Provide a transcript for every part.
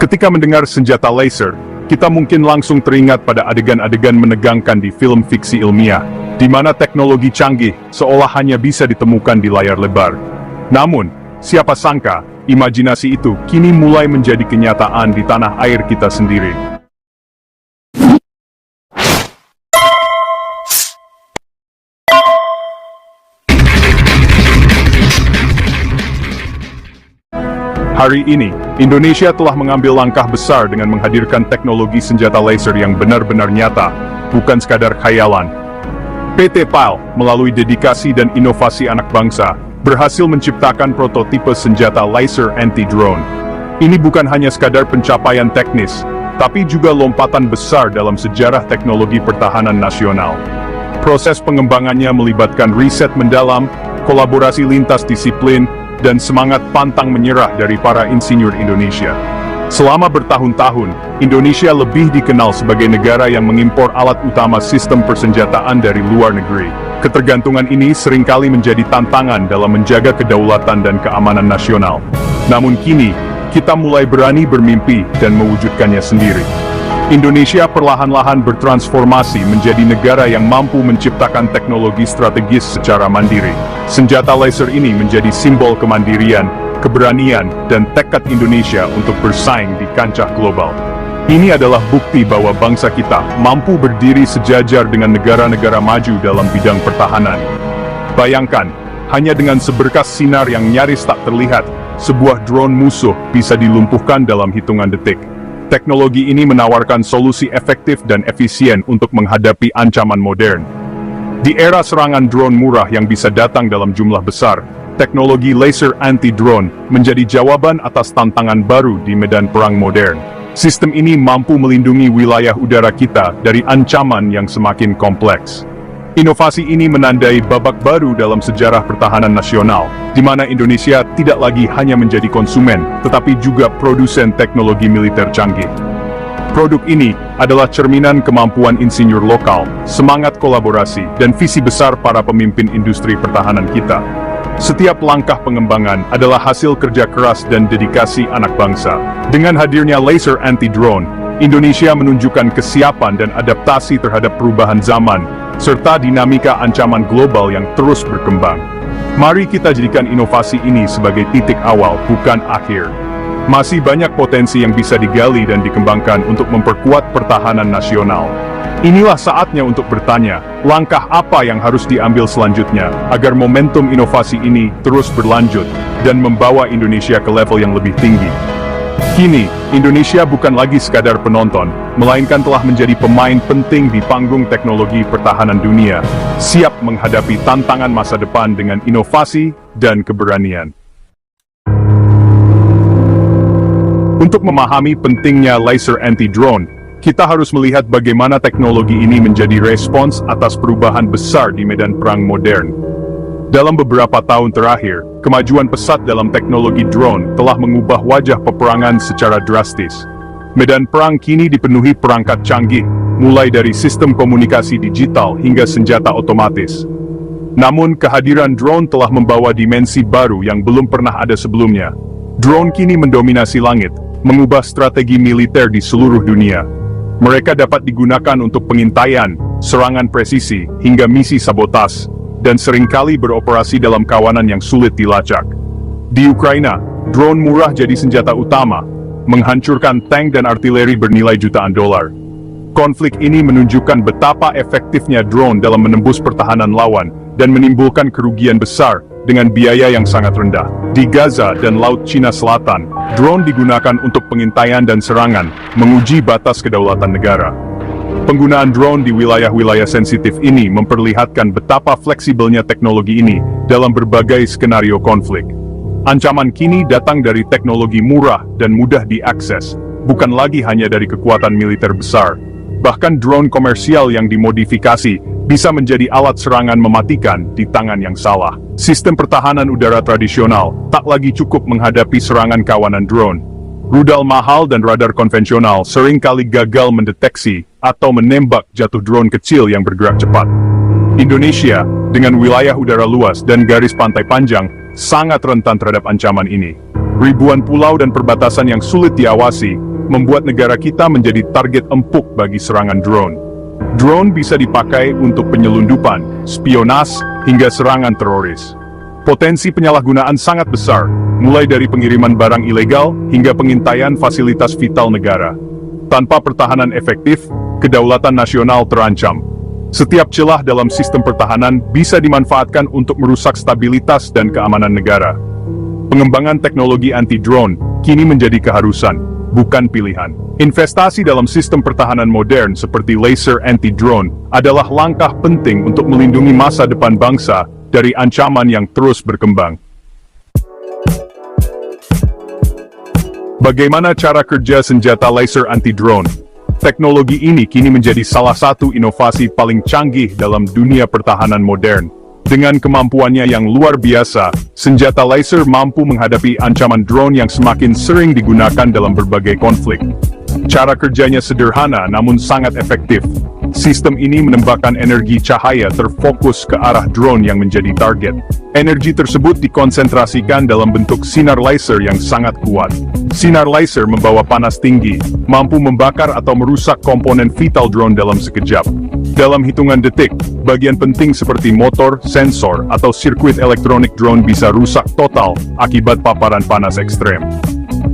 Ketika mendengar senjata laser, kita mungkin langsung teringat pada adegan-adegan menegangkan di film fiksi ilmiah, di mana teknologi canggih seolah hanya bisa ditemukan di layar lebar. Namun, siapa sangka, imajinasi itu kini mulai menjadi kenyataan di tanah air kita sendiri. Hari ini, Indonesia telah mengambil langkah besar dengan menghadirkan teknologi senjata laser yang benar-benar nyata, bukan sekadar khayalan. PT PAL, melalui dedikasi dan inovasi anak bangsa, berhasil menciptakan prototipe senjata laser anti-drone. Ini bukan hanya sekadar pencapaian teknis, tapi juga lompatan besar dalam sejarah teknologi pertahanan nasional. Proses pengembangannya melibatkan riset mendalam, kolaborasi lintas disiplin, dan semangat pantang menyerah dari para insinyur Indonesia. Selama bertahun-tahun, Indonesia lebih dikenal sebagai negara yang mengimpor alat utama sistem persenjataan dari luar negeri. Ketergantungan ini seringkali menjadi tantangan dalam menjaga kedaulatan dan keamanan nasional. Namun kini, kita mulai berani bermimpi dan mewujudkannya sendiri. Indonesia perlahan-lahan bertransformasi menjadi negara yang mampu menciptakan teknologi strategis secara mandiri. Senjata laser ini menjadi simbol kemandirian, keberanian, dan tekad Indonesia untuk bersaing di kancah global. Ini adalah bukti bahwa bangsa kita mampu berdiri sejajar dengan negara-negara maju dalam bidang pertahanan. Bayangkan, hanya dengan seberkas sinar yang nyaris tak terlihat, sebuah drone musuh bisa dilumpuhkan dalam hitungan detik. Teknologi ini menawarkan solusi efektif dan efisien untuk menghadapi ancaman modern. Di era serangan drone murah yang bisa datang dalam jumlah besar, teknologi laser anti-drone menjadi jawaban atas tantangan baru di medan perang modern. Sistem ini mampu melindungi wilayah udara kita dari ancaman yang semakin kompleks. Inovasi ini menandai babak baru dalam sejarah pertahanan nasional, di mana Indonesia tidak lagi hanya menjadi konsumen, tetapi juga produsen teknologi militer canggih. Produk ini adalah cerminan kemampuan insinyur lokal, semangat kolaborasi, dan visi besar para pemimpin industri pertahanan kita. Setiap langkah pengembangan adalah hasil kerja keras dan dedikasi anak bangsa. Dengan hadirnya laser anti-drone, Indonesia menunjukkan kesiapan dan adaptasi terhadap perubahan zaman, serta dinamika ancaman global yang terus berkembang. Mari kita jadikan inovasi ini sebagai titik awal, bukan akhir. Masih banyak potensi yang bisa digali dan dikembangkan untuk memperkuat pertahanan nasional. Inilah saatnya untuk bertanya, langkah apa yang harus diambil selanjutnya, agar momentum inovasi ini terus berlanjut, dan membawa Indonesia ke level yang lebih tinggi. Kini, Indonesia bukan lagi sekadar penonton, melainkan telah menjadi pemain penting di panggung teknologi pertahanan dunia, siap menghadapi tantangan masa depan dengan inovasi dan keberanian. Untuk memahami pentingnya laser anti-drone, kita harus melihat bagaimana teknologi ini menjadi respons atas perubahan besar di medan perang modern. Dalam beberapa tahun terakhir, kemajuan pesat dalam teknologi drone telah mengubah wajah peperangan secara drastis. Medan perang kini dipenuhi perangkat canggih, mulai dari sistem komunikasi digital hingga senjata otomatis. Namun, kehadiran drone telah membawa dimensi baru yang belum pernah ada sebelumnya. Drone kini mendominasi langit, mengubah strategi militer di seluruh dunia. Mereka dapat digunakan untuk pengintaian, serangan presisi, hingga misi sabotas, dan seringkali beroperasi dalam kawanan yang sulit dilacak. Di Ukraina, drone murah jadi senjata utama, menghancurkan tank dan artileri bernilai jutaan dolar. Konflik ini menunjukkan betapa efektifnya drone dalam menembus pertahanan lawan, dan menimbulkan kerugian besar dengan biaya yang sangat rendah. Di Gaza dan Laut Cina Selatan, drone digunakan untuk pengintaian dan serangan, menguji batas kedaulatan negara. Penggunaan drone di wilayah-wilayah sensitif ini memperlihatkan betapa fleksibelnya teknologi ini dalam berbagai skenario konflik. Ancaman kini datang dari teknologi murah dan mudah diakses, bukan lagi hanya dari kekuatan militer besar. Bahkan drone komersial yang dimodifikasi bisa menjadi alat serangan mematikan di tangan yang salah. Sistem pertahanan udara tradisional tak lagi cukup menghadapi serangan kawanan drone. Rudal mahal dan radar konvensional seringkali gagal mendeteksi atau menembak jatuh drone kecil yang bergerak cepat. Indonesia, dengan wilayah udara luas dan garis pantai panjang, sangat rentan terhadap ancaman ini. Ribuan pulau dan perbatasan yang sulit diawasi, membuat negara kita menjadi target empuk bagi serangan drone. Drone bisa dipakai untuk penyelundupan, spionase, hingga serangan teroris. Potensi penyalahgunaan sangat besar, mulai dari pengiriman barang ilegal hingga pengintaian fasilitas vital negara. Tanpa pertahanan efektif, kedaulatan nasional terancam. Setiap celah dalam sistem pertahanan bisa dimanfaatkan untuk merusak stabilitas dan keamanan negara. Pengembangan teknologi anti-drone kini menjadi keharusan, bukan pilihan. Investasi dalam sistem pertahanan modern seperti laser anti-drone adalah langkah penting untuk melindungi masa depan bangsa dari ancaman yang terus berkembang. Bagaimana cara kerja senjata laser anti-drone? Teknologi ini kini menjadi salah satu inovasi paling canggih dalam dunia pertahanan modern. Dengan kemampuannya yang luar biasa, senjata laser mampu menghadapi ancaman drone yang semakin sering digunakan dalam berbagai konflik. Cara kerjanya sederhana namun sangat efektif. Sistem ini menembakkan energi cahaya terfokus ke arah drone yang menjadi target. Energi tersebut dikonsentrasikan dalam bentuk sinar laser yang sangat kuat. Sinar laser membawa panas tinggi, mampu membakar atau merusak komponen vital drone dalam sekejap. Dalam hitungan detik, bagian penting seperti motor, sensor, atau sirkuit elektronik drone bisa rusak total akibat paparan panas ekstrem.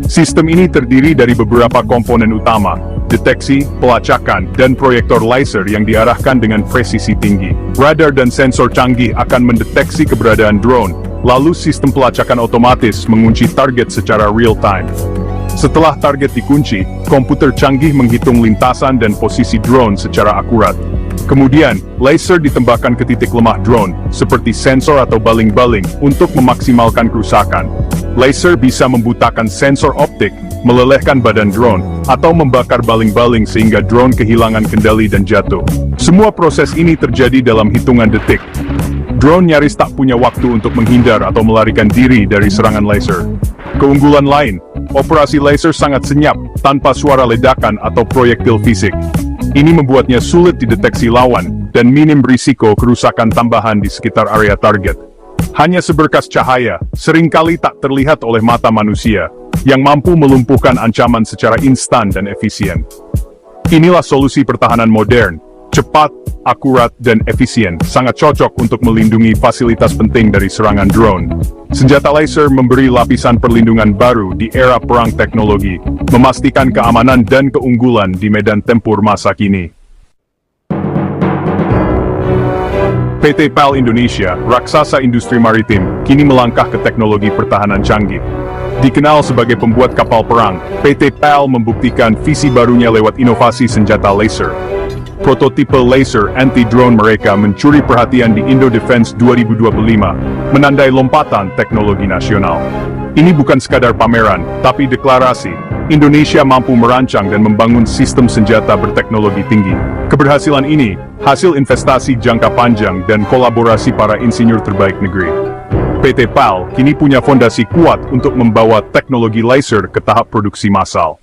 Sistem ini terdiri dari beberapa komponen utama, deteksi, pelacakan, dan proyektor laser yang diarahkan dengan presisi tinggi. Radar dan sensor canggih akan mendeteksi keberadaan drone, lalu sistem pelacakan otomatis mengunci target secara real-time. Setelah target dikunci, komputer canggih menghitung lintasan dan posisi drone secara akurat. Kemudian, laser ditembakkan ke titik lemah drone, seperti sensor atau baling-baling, untuk memaksimalkan kerusakan. Laser bisa membutakan sensor optik, melelehkan badan drone, atau membakar baling-baling sehingga drone kehilangan kendali dan jatuh. Semua proses ini terjadi dalam hitungan detik. Drone nyaris tak punya waktu untuk menghindar atau melarikan diri dari serangan laser. Keunggulan lain, operasi laser sangat senyap, tanpa suara ledakan atau proyektil fisik. Ini membuatnya sulit dideteksi lawan, dan minim risiko kerusakan tambahan di sekitar area target. Hanya seberkas cahaya, seringkali tak terlihat oleh mata manusia, yang mampu melumpuhkan ancaman secara instan dan efisien. Inilah solusi pertahanan modern, cepat, akurat, dan efisien, sangat cocok untuk melindungi fasilitas penting dari serangan drone. Senjata laser memberi lapisan perlindungan baru di era perang teknologi, memastikan keamanan dan keunggulan di medan tempur masa kini. PT PAL Indonesia, raksasa industri maritim, kini melangkah ke teknologi pertahanan canggih. Dikenal sebagai pembuat kapal perang, PT PAL membuktikan visi barunya lewat inovasi senjata laser. Prototipe laser anti-drone mereka mencuri perhatian di Indo Defense 2025, menandai lompatan teknologi nasional. Ini bukan sekadar pameran, tapi deklarasi. Indonesia mampu merancang dan membangun sistem senjata berteknologi tinggi. Keberhasilan ini, hasil investasi jangka panjang dan kolaborasi para insinyur terbaik negeri. PT PAL kini punya fondasi kuat untuk membawa teknologi laser ke tahap produksi massal.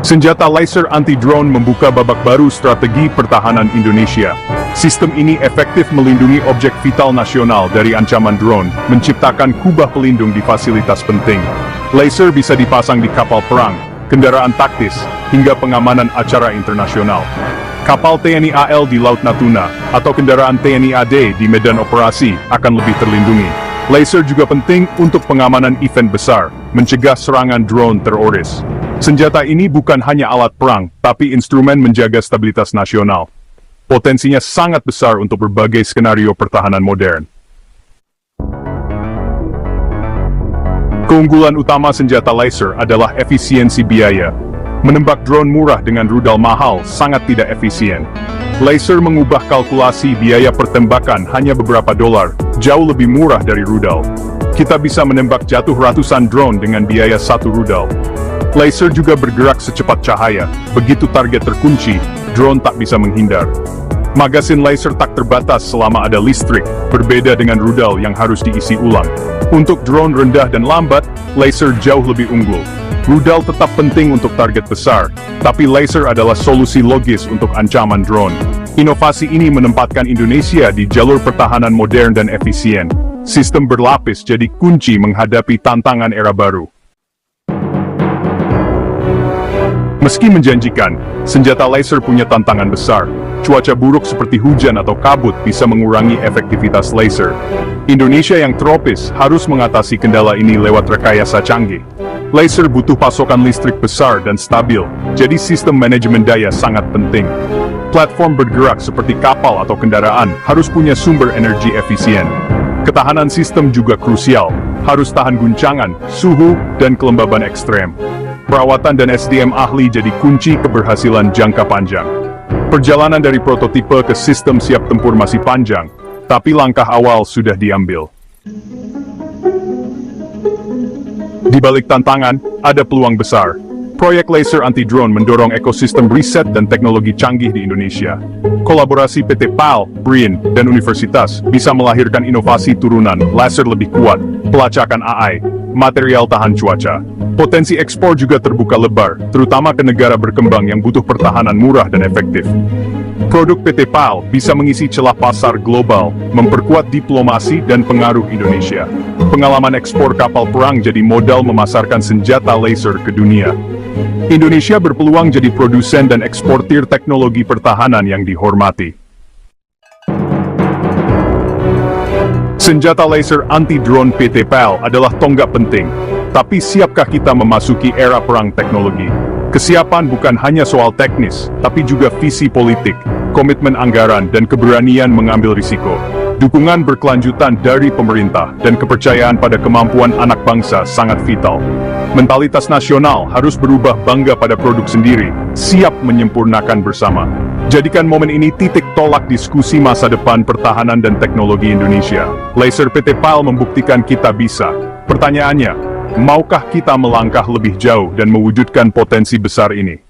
Senjata laser anti-drone membuka babak baru strategi pertahanan Indonesia. Sistem ini efektif melindungi objek vital nasional dari ancaman drone, menciptakan kubah pelindung di fasilitas penting. Laser bisa dipasang di kapal perang, kendaraan taktis, hingga pengamanan acara internasional. Kapal TNI AL di Laut Natuna, atau kendaraan TNI AD di medan operasi, akan lebih terlindungi. Laser juga penting untuk pengamanan event besar, mencegah serangan drone teroris. Senjata ini bukan hanya alat perang, tapi instrumen menjaga stabilitas nasional. Potensinya sangat besar untuk berbagai skenario pertahanan modern. Keunggulan utama senjata laser adalah efisiensi biaya. Menembak drone murah dengan rudal mahal sangat tidak efisien. Laser mengubah kalkulasi biaya pertembakan hanya beberapa dolar, jauh lebih murah dari rudal. Kita bisa menembak jatuh ratusan drone dengan biaya satu rudal. Laser juga bergerak secepat cahaya, begitu target terkunci, drone tak bisa menghindar. Magasin laser tak terbatas selama ada listrik, berbeda dengan rudal yang harus diisi ulang. Untuk drone rendah dan lambat, laser jauh lebih unggul. Rudal tetap penting untuk target besar, tapi laser adalah solusi logis untuk ancaman drone. Inovasi ini menempatkan Indonesia di jalur pertahanan modern dan efisien. Sistem berlapis jadi kunci menghadapi tantangan era baru. Meski menjanjikan, senjata laser punya tantangan besar. Cuaca buruk seperti hujan atau kabut bisa mengurangi efektivitas laser. Indonesia yang tropis harus mengatasi kendala ini lewat rekayasa canggih. Laser butuh pasokan listrik besar dan stabil, jadi sistem manajemen daya sangat penting. Platform bergerak seperti kapal atau kendaraan harus punya sumber energi efisien. Ketahanan sistem juga krusial, harus tahan guncangan, suhu, dan kelembaban ekstrem. Perawatan dan SDM ahli jadi kunci keberhasilan jangka panjang. Perjalanan dari prototipe ke sistem siap tempur masih panjang, tapi langkah awal sudah diambil. Di balik tantangan, ada peluang besar. Proyek laser anti-drone mendorong ekosistem riset dan teknologi canggih di Indonesia. Kolaborasi PT PAL, BRIN, dan universitas bisa melahirkan inovasi turunan laser lebih kuat, pelacakan AI, material tahan cuaca. Potensi ekspor juga terbuka lebar, terutama ke negara berkembang yang butuh pertahanan murah dan efektif. Produk PT PAL bisa mengisi celah pasar global, memperkuat diplomasi dan pengaruh Indonesia. Pengalaman ekspor kapal perang jadi modal memasarkan senjata laser ke dunia. Indonesia berpeluang jadi produsen dan eksportir teknologi pertahanan yang dihormati. Senjata laser anti-drone PT PAL adalah tonggak penting, tapi siapkah kita memasuki era perang teknologi? Kesiapan bukan hanya soal teknis, tapi juga visi politik, komitmen anggaran, dan keberanian mengambil risiko. Dukungan berkelanjutan dari pemerintah dan kepercayaan pada kemampuan anak bangsa sangat vital. Mentalitas nasional harus berubah bangga pada produk sendiri, siap menyempurnakan bersama. Jadikan momen ini titik tolak diskusi masa depan pertahanan dan teknologi Indonesia. Laser PT PAL membuktikan kita bisa. Pertanyaannya, maukah kita melangkah lebih jauh dan mewujudkan potensi besar ini?